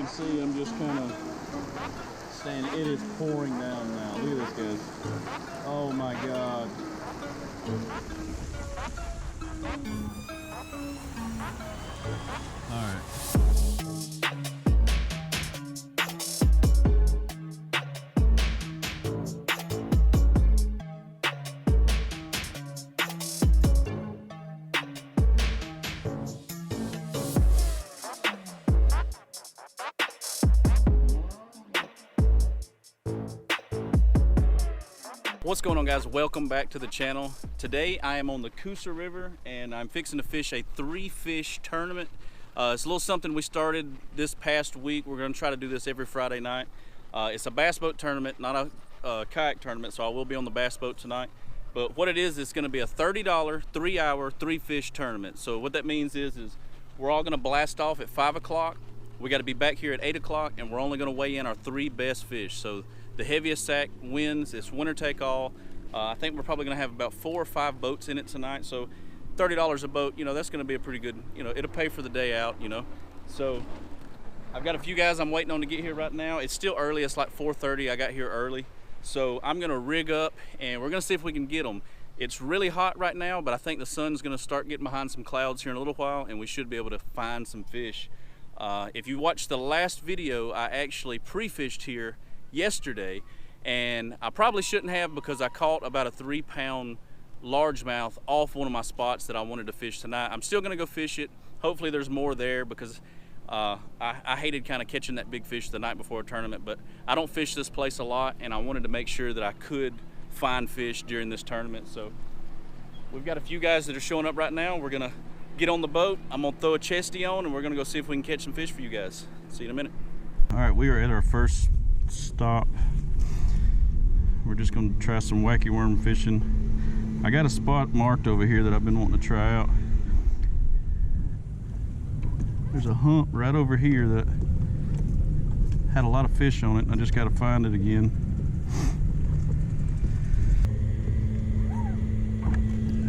can see, I'm just kind of standing. It is pouring down now. Look at this, guys. Oh my God. All right. What's going on, guys? Welcome back to the channel. Today I am on the Coosa River and I'm fixing to fish a 3-fish tournament. It's a little something we started this past week. We're going to try to do this every Friday night. It's a bass boat tournament, not a kayak tournament, so I will be on the bass boat tonight. But what it is, it's going to be a $30 3-hour 3-fish tournament. So what that means is we're all going to blast off at 5 o'clock. We got to be back here at 8 o'clock and we're only going to weigh in our 3 best fish. So the heaviest sack wins. It's winner take all. I think we're probably going to have about 4 or 5 boats in it tonight. So $30 a boat, you know, that's going to be a pretty good, you know, it'll pay for the day out, you know. So I've got a few guys I'm waiting on to get here right now. It's still early. It's like 4:30. I got here early. So I'm going to rig up and we're going to see if we can get them. It's really hot right now, but I think the sun's going to start getting behind some clouds here in a little while and we should be able to find some fish. If you watched the last video, I actually pre-fished here yesterday, and I probably shouldn't have because I caught about a 3-pound largemouth off one of my spots that I wanted to fish tonight. I'm still gonna go fish it. Hopefully there's more there because I hated kind of catching that big fish the night before a tournament, but I don't fish this place a lot and I wanted to make sure that I could find fish during this tournament. So we've got a few guys that are showing up right now. We're gonna get on the boat. I'm gonna throw a chesty on and we're gonna go see if we can catch some fish for you guys. See you in a minute. All right, we are at our first stop. We're just going to try some wacky worm fishing. I got a spot marked over here that I've been wanting to try out. There's a hump right over here that had a lot of fish on it, and I just got to find it again.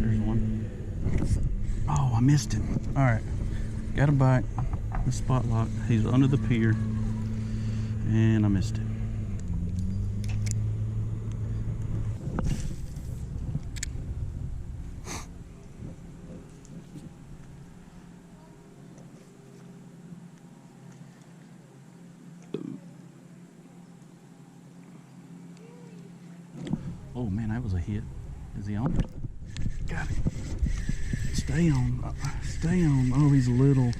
There's one. Oh, I missed him. All right, got a bite. The spot lock. He's under the pier and I missed him. Oh man, that was a hit. Is he on? Got him. Stay on. Stay on. Oh, he's little.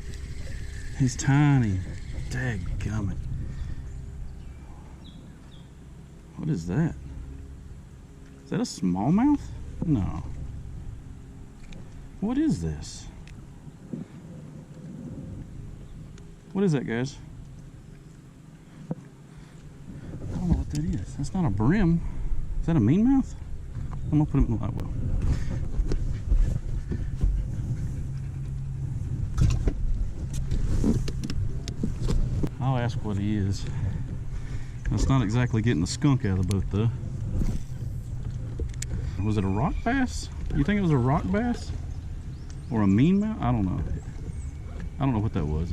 He's tiny. Dadgummit. What is that? Is that a smallmouth? No. What is this? What is that, guys? I don't know what that is. That's not a brim. Is that a meanmouth? I'm gonna put him in the live well. I'll ask what he is. That's not exactly getting the skunk out of the boat, though. Was it a rock bass? You think it was a rock bass? Or a meanmouth? I don't know. I don't know what that was.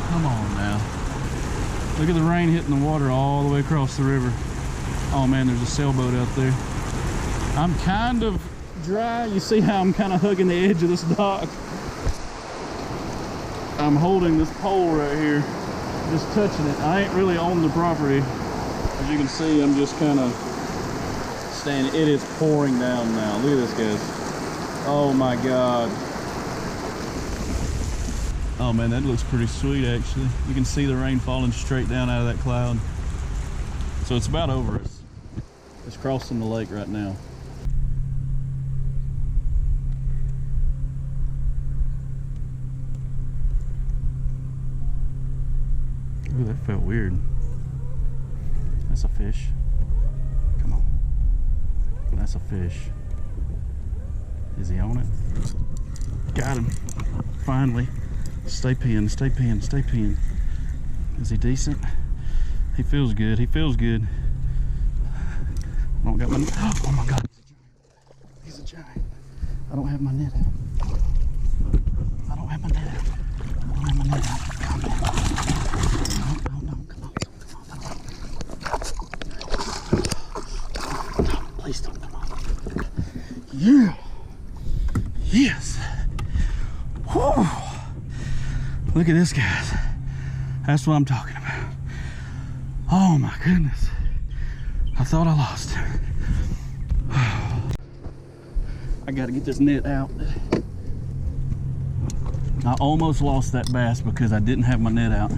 Come on now. Look at the rain hitting the water all the way across the river. Oh man, there's a sailboat out there. I'm kind of dry. You see how I'm kind of hugging the edge of this dock? I'm holding this pole right here, just touching it. I ain't really on the property. As you can see, I'm just kind of standing. It is pouring down now. Look at this, guys. Oh my God. Oh man, that looks pretty sweet actually. You can see the rain falling straight down out of that cloud. So it's about over us. It's crossing the lake right now. Ooh, that felt weird. That's a fish. Come on. That's a fish. Is he on it? Got him. Finally. Stay pinned, stay pinned, stay pinned. Is he decent? He feels good, he feels good. I don't got my, oh my God, he's a giant. I don't have my net out. I don't have my net out. I don't have my net out. Come on. No, come on, come on. No, please don't, come on. Yeah. Yes. Whew. Look at this, guys. That's what I'm talking about. Oh my goodness. I thought I lost him. I gotta get this net out. I almost lost that bass because I didn't have my net out.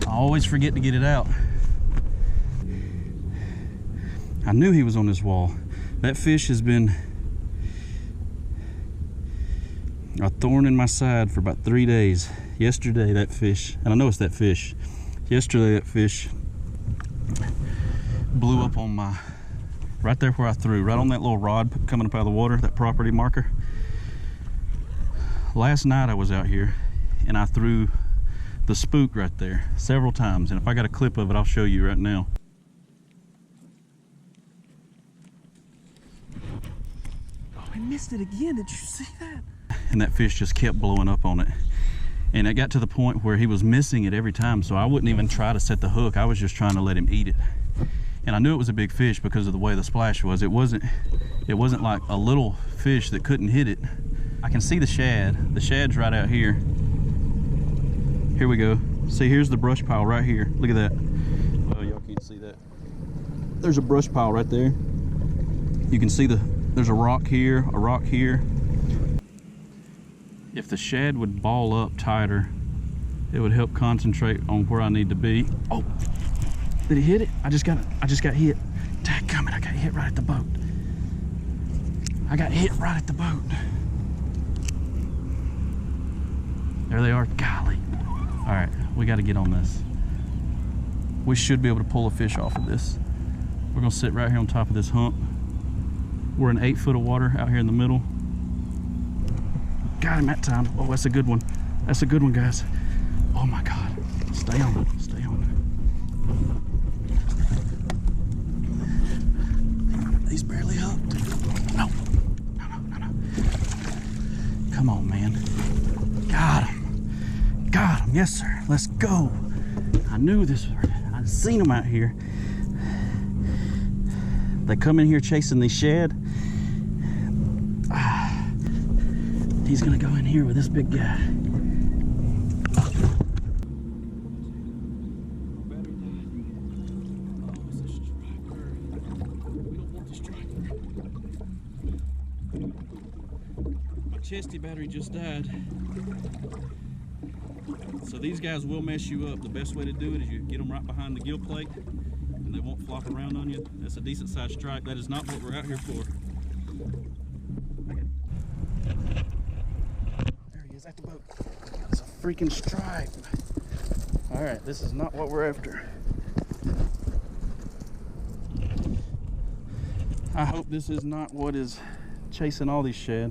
I always forget to get it out. I knew he was on this wall. That fish has been a thorn in my side for about 3 days. Yesterday that fish, and I know it's that fish, yesterday that fish blew up on my, right there where I threw, right on that little rod coming up out of the water, that property marker. Last night I was out here and I threw the spook right there several times, and if I got a clip of it I'll show you right now. Oh, I missed it again. Did you see that? And that fish just kept blowing up on it. And it got to the point where he was missing it every time, so I wouldn't even try to set the hook. I was just trying to let him eat it. And I knew it was a big fish because of the way the splash was. It wasn't like a little fish that couldn't hit it. I can see the shad. The shad's right out here. Here we go. See, here's the brush pile right here. Look at that. Oh, y'all can't see that. There's a brush pile right there. You can see there's a rock here, a rock here. If the shad would ball up tighter, it would help concentrate on where I need to be. Oh, did he hit it? I just got hit. Dadgummit, I got hit right at the boat. I got hit right at the boat. There they are. Golly. All right, we got to get on this. We should be able to pull a fish off of this. We're gonna sit right here on top of this hump. We're in 8 foot of water out here in the middle. Got him that time. Oh, that's a good one. That's a good one, guys. Oh my God. Stay on it. Stay on it. He's barely hooked. No. No. Come on, man. Got him. Got him. Yes, sir. Let's go. I knew this. I'd seen them out here. They come in here chasing these shad. He's gonna go in here with this big guy. My chesty battery just died. So these guys will mess you up. The best way to do it is you get them right behind the gill plate and they won't flop around on you. That's a decent sized strike. That is not what we're out here for. At the boat. It's a freaking stripe. All right, this is not what we're after. I hope this is not what is chasing all these shad.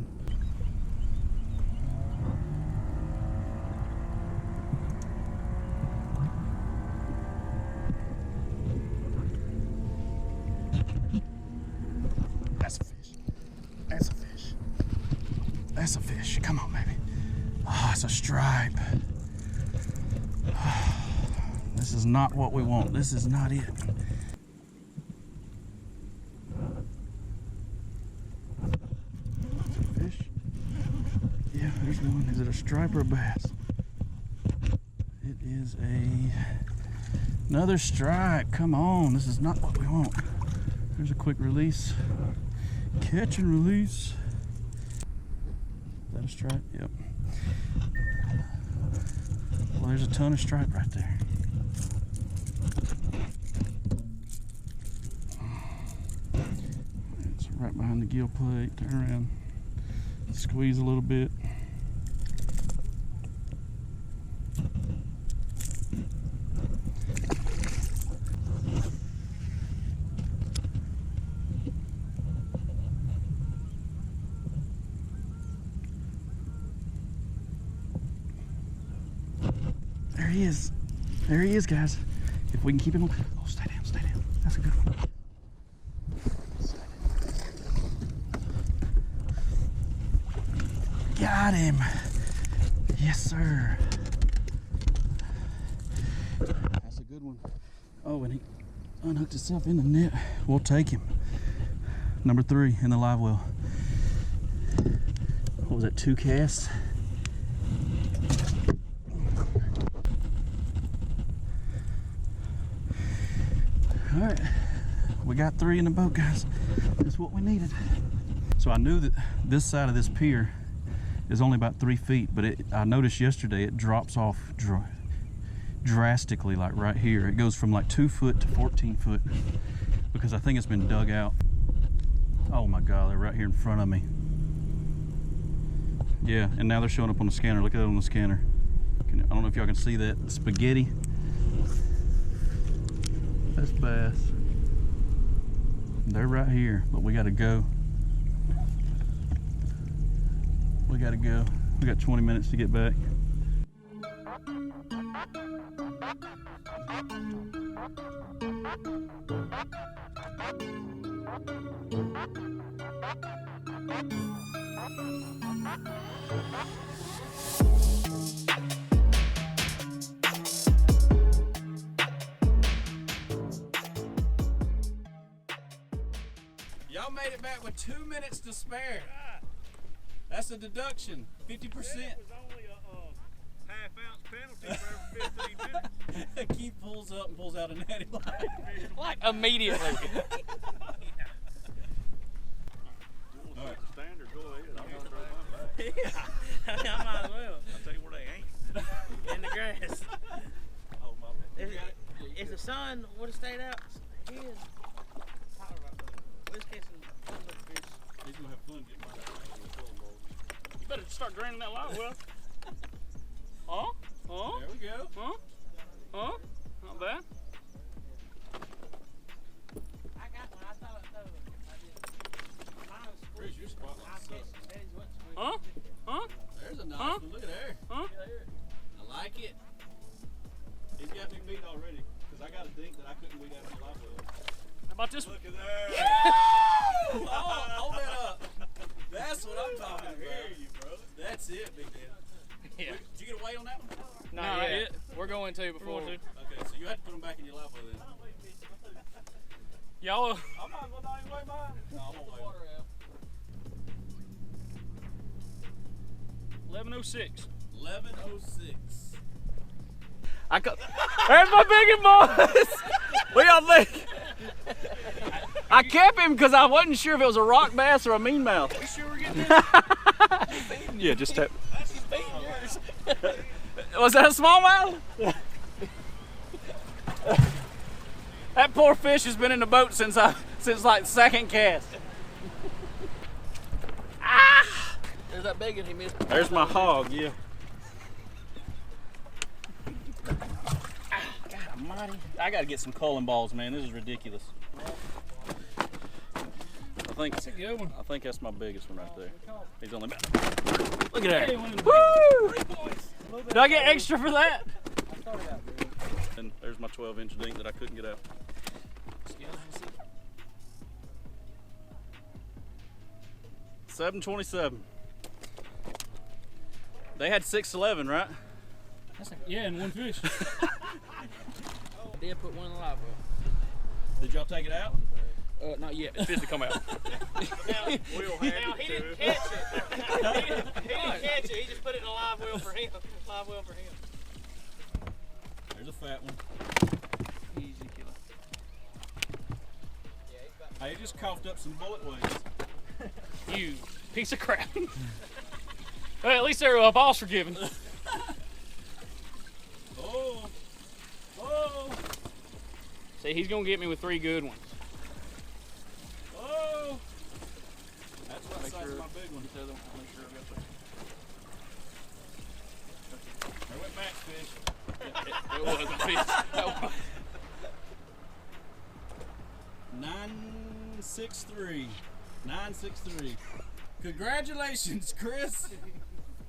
That's a fish. That's a fish. That's a fish. Come on, baby. Oh, it's a stripe. This is not what we want. This is not it. Fish? Yeah, there's one. Is it a stripe or a bass? It is another stripe. Come on, this is not what we want. There's a quick release. Catch and release. Is that a stripe? Yep. Well, there's a ton of stripe right there. It's right behind the gill plate. Turn around, squeeze a little bit. he is. There he is, guys. If we can keep him. Oh, stay down, stay down. That's a good one. Got him. Yes, sir. That's a good one. Oh, and he unhooked himself in the net. We'll take him. Number 3 in the live well. What was that, 2 casts? All right, we got 3 in the boat, guys. That's what we needed. So I knew that this side of this pier is only about 3 feet, but I noticed yesterday it drops off drastically, like right here. It goes from like 2 foot to 14 foot because I think it's been dug out. Oh my God, they're right here in front of me. Yeah, and now they're showing up on the scanner. Look at that on the scanner. I don't know if y'all can see that spaghetti. That's bass. They're right here, but we gotta go. We gotta go. We got 20 minutes to get back. Y'all made it back with 2 minutes to spare. That's a deduction, 50%. It was only a half-ounce penalty for every 15 minutes. Keith pulls up and pulls out a natty line. Like immediately. All right. Standard, go ahead. I'm gonna throw mine back. Yeah, I might as well. I'll tell you where they ain't. In the grass. Oh, my bad. If the sun would have stayed out, he is. Let's catch some fish. He's gonna have fun getting mine. You better start draining that line, Will. Huh? Huh? There we go. Huh? Huh? Not bad. I got one. I thought Where's your spot? Huh? Huh? There's a nice Huh? one. Look at there. Huh? I like it. He's got me beat already because I got a dink that I couldn't weed out of the live well. How about this one? Look at there. Hold that up. That's what I'm talking about. I hear you, bro. That's it, big man. Yeah. Did you get a weight on that one? Not yet. We're going to before. Okay, so you have to put them back in your live well then. Y'all. I might as well not even weigh mine. No, I'm gonna weigh them. 11:06. 11:06. There's my biggin' boys. What y'all think? I kept him because I wasn't sure if it was a rock bass or a mean mouth. You sure we're getting this? Yeah, just tap. That's his feet yours. Was that a smallmouth? That poor fish has been in the boat since like second cast. Ah! There's that big one he missed. There's my hog, yeah. God almighty. I gotta get some culling balls, man. This is ridiculous. I think That's a good one. I think that's my biggest one right there. He's only about. Look at that. Woo! Did I get extra for that? And there's my 12-inch dink that I couldn't get out. 727. They had 611, right? Yeah, and one fish. Did put one in the live well. Did y'all take it out? Not yet. It's supposed to come out. We'll have he it didn't to. catch it. He didn't catch it. He just put it in a live well for him. Live well for him. There's a fat one. Easy killer. Hey, he just coughed up some bullet weights. You piece of crap. Well, at least they're balls forgiven. Oh. Oh. See, he's gonna get me with 3 good ones. Oh. That's what size of my big one. There went Max fish. It was a fish. That was. 963. 963. Congratulations, Chris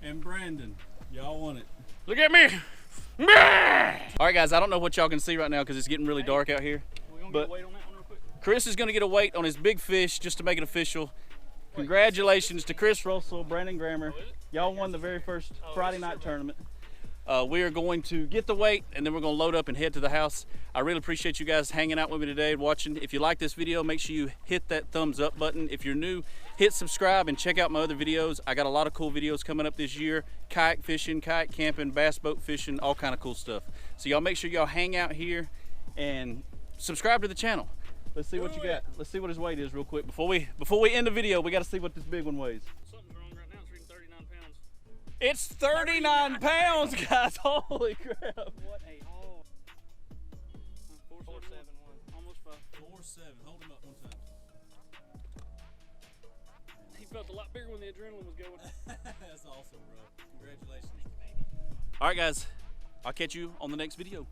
and Brandon. Y'all won it. Look at me. All right, guys, I don't know what y'all can see right now because it's getting really dark out here. We're gonna But- get a weight on that one real quick. Chris is gonna get a weight on his big fish just to make it official. Congratulations to Chris Russell, Brandon Grammer. Y'all won the very first Friday night tournament. We are going to get the weight and then we're going to load up and head to the house. I really appreciate you guys hanging out with me today and watching. If you like this video, make sure you hit that thumbs up button. If you're new, hit subscribe and check out my other videos. I got a lot of cool videos coming up this year. Kayak fishing, kayak camping, bass boat fishing, all kind of cool stuff. So y'all make sure y'all hang out here and subscribe to the channel. Let's see what you got. Let's see what his weight is real quick. Before we end the video, we got to see what this big one weighs. Something's wrong right now. It's reading 39 pounds. It's 39 pounds, guys. Holy crap. What a haul. 471. Almost 5. 4.7. Hold him up one time. He felt a lot bigger when the adrenaline was going. That's awesome, bro. Congratulations. All right, guys. I'll catch you on the next video.